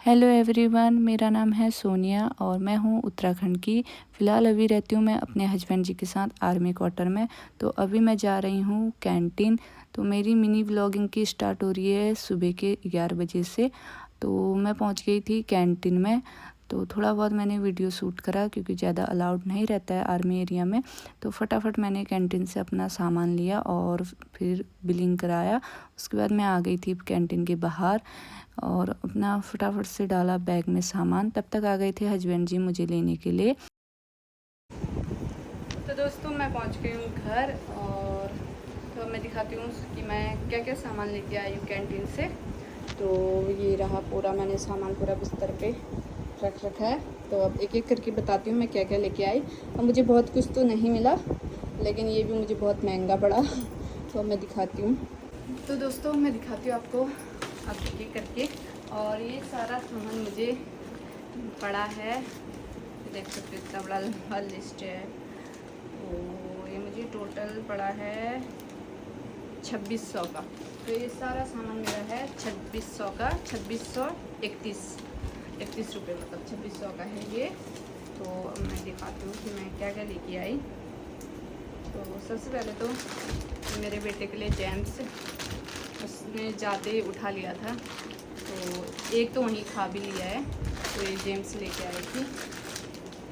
Hello everyone, मेरा नाम है सोनिया और मैं हूँ उत्तराखंड की। फ़िलहाल अभी रहती हूँ मैं अपने हस्बैंड जी के साथ आर्मी क्वार्टर में। तो अभी मैं जा रही हूँ कैंटीन। तो मेरी मिनी व्लॉगिंग की स्टार्ट हो रही है सुबह के 11 बजे से। तो मैं पहुँच गई थी कैंटीन में। तो थोड़ा बहुत मैंने वीडियो शूट करा क्योंकि ज़्यादा अलाउड नहीं रहता है आर्मी एरिया में। तो फटाफट मैंने कैंटीन से अपना सामान लिया और फिर बिलिंग कराया। उसके बाद मैं आ गई थी कैंटीन के बाहर और अपना फटाफट से डाला बैग में सामान। तब तक आ गए थे हस्बैंड जी मुझे लेने के लिए। तो दोस्तों मैं पहुंच गई हूँ घर और तो मैं दिखाती हूँ कि मैं क्या क्या सामान लेके आई हूँ कैंटीन से। तो ये रहा पूरा, मैंने सामान पूरा बिस्तर पे रख रखा है। तो अब एक एक करके बताती हूँ मैं क्या क्या लेके आई। और मुझे बहुत कुछ तो नहीं मिला, लेकिन ये भी मुझे बहुत महंगा पड़ा। तो मैं दिखाती हूँ। तो दोस्तों मैं दिखाती हूँ आपको अब एक करके। और ये सारा सामान मुझे पड़ा है, देख सकते हो इतना बड़ा लंबा लिस्ट है। तो ये मुझे टोटल पड़ा है 2600 का। तो ये सारा सामान मेरा है 2600 का, 2631 रुपये, मतलब 2600 का है ये। तो अब मैं दिखाती हूँ कि मैं क्या क्या लेके आई। तो सबसे पहले तो मेरे बेटे के लिए जेम्स, उसने ज़्यादा उठा लिया था तो एक तो वहीं खा भी लिया है। तो ये जेम्स लेके आई थी।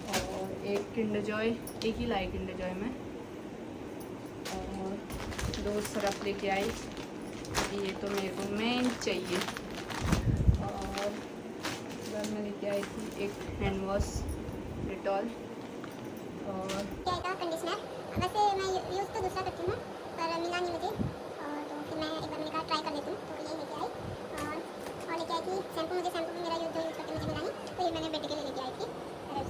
और एक किंडर जॉय, एक ही लाई किंडर जॉय में। और 2 सरफ लेके आई, ये तो मेरे को मेन चाहिए। और बाद में लेके आई थी एक हैंड वॉश डिटॉल। और कंडीशनर, वैसे मैं यूज़ तो दूसरा करती हूँ पर मिला नहीं मुझे। और तो फिर मैं एक बार मैंने कहा ट्राई कर लेती हूँ, तो यही लेके आई। और लेके आई थी शैम्पू। मुझे शैम्पू मेरा यूज़ करके मुझे मिला नहीं, तो ये मैंने बेटे के लिए लेके आई थी रेड।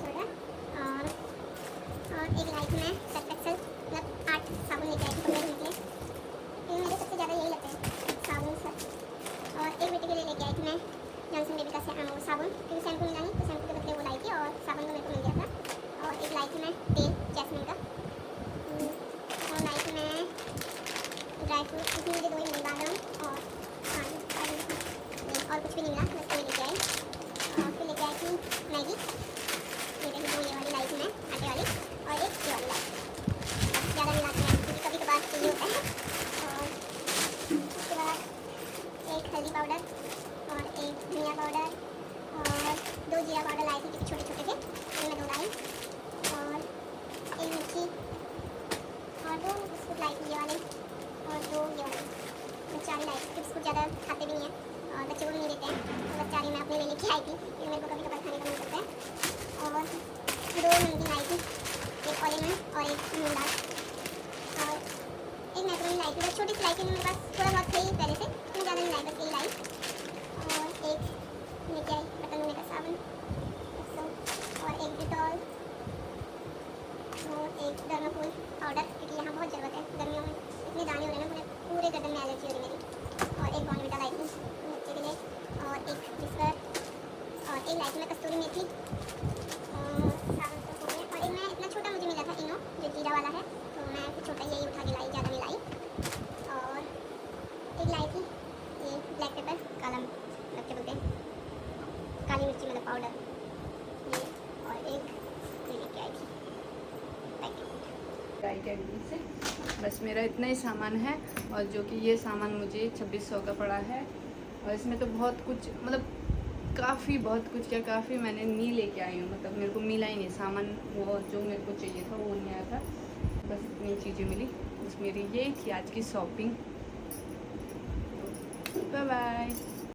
और एक लाई थी मैं सर्फ एक्सेल, मतलब 8 साबुन लेके आई थी कपड़े धोने के लिए, क्योंकि मुझे सबसे ज़्यादा यही लगता है साबुन सर्फ। और एक बेटे के लिए लेके आई थी मैं जॉनसन बेबी का साबुन, क्योंकि शैम्पू मिला नहीं तो शैम्पू के बदले वो लाई थी और साबुन तो मेरे को मिल गया था। और एक लाई थी मैं तेल जैस्मिन का। और लाई थी मैं ड्राई फ्रूट, इसमें मुझे 2 ही मिले, बादाम और और कुछ भी नहीं मिला, बस ये लेके आई। और फिर लेके आई थी मैगी, ये देखिए 2 ये वाली लाई थी मैं आटे वाली, और एक ये वाली लाई। ज़्यादा नहीं लाती मैं क्योंकि कभी कभार चाहिए होता है। और उसके बाद एक हल्दी पाउडर और एक धनिया पाउडर और 2 जीरा पाउडर लाई थी क्योंकि छोटे छोटे थे, तो मैं 2 लाई। और एक मिर्ची और 2 बिस्कुट लाई थी ये वाले, और 2 ये वाले। मैं 4 ही लाई थी, बिस्कुट ज़्यादा खाते भी नहीं हैं और बच्चे को भी नहीं देते हैं, तो बस 4 ही मैं अपने लिए लेके आई थी क्योंकि मेरे को कभी कभार खाने का मन करता है। और 2 नमकीन लाई थी, एक ऑलिमन और एक मूंग दाल। और एक मैक्रोनी लाई थी, बस छोटी सी लाई थी, मेरे पास थोड़ा बहुत थे ही पहले से, तो मैं ज़्यादा नहीं लाई, बस यही लाई। और एक लेके आई बर्तन धोने का साबुन, और एक डिटॉल और एक डर्माकोल पाउडर, क्योंकि यहाँ बहुत ज़रूरत है गर्मियों में, इतने दाने हो रहे हैं ना, पूरे गर्दन में एलर्जी हो रही मेरी। और एक बॉर्नविटा लाई थी बच्चे के लिए, और एक विस्पर, और एक लाई थी मैं कस्तूरी मेथी। और साबुन तो हो गए। और एक मैं इतना छोटा मुझे मिला था इनो, जो जीरा वाला है, तो मैं छोटा यही उठा के लाई, ज़्यादा नहीं लाई। और एक लाई थी ये ब्लैक पेपर, काला मतलब क्या बोलते हैं, काली मिर्ची मतलब पाउडर ये। और एक ये लेके आई थी ट्राई कैंटीन से। बस मेरा इतना ही सामान है, और जो कि ये सामान मुझे 2600 का पड़ा है। और इसमें तो बहुत कुछ, मतलब बहुत कुछ क्या, काफ़ी मैंने नहीं लेके आई हूँ, मतलब मेरे को मिला ही नहीं सामान, वो जो मेरे को चाहिए था वो नहीं आया था। बस इतनी चीज़ें मिली, बस मेरी यही थी आज की शॉपिंग। Bye bye.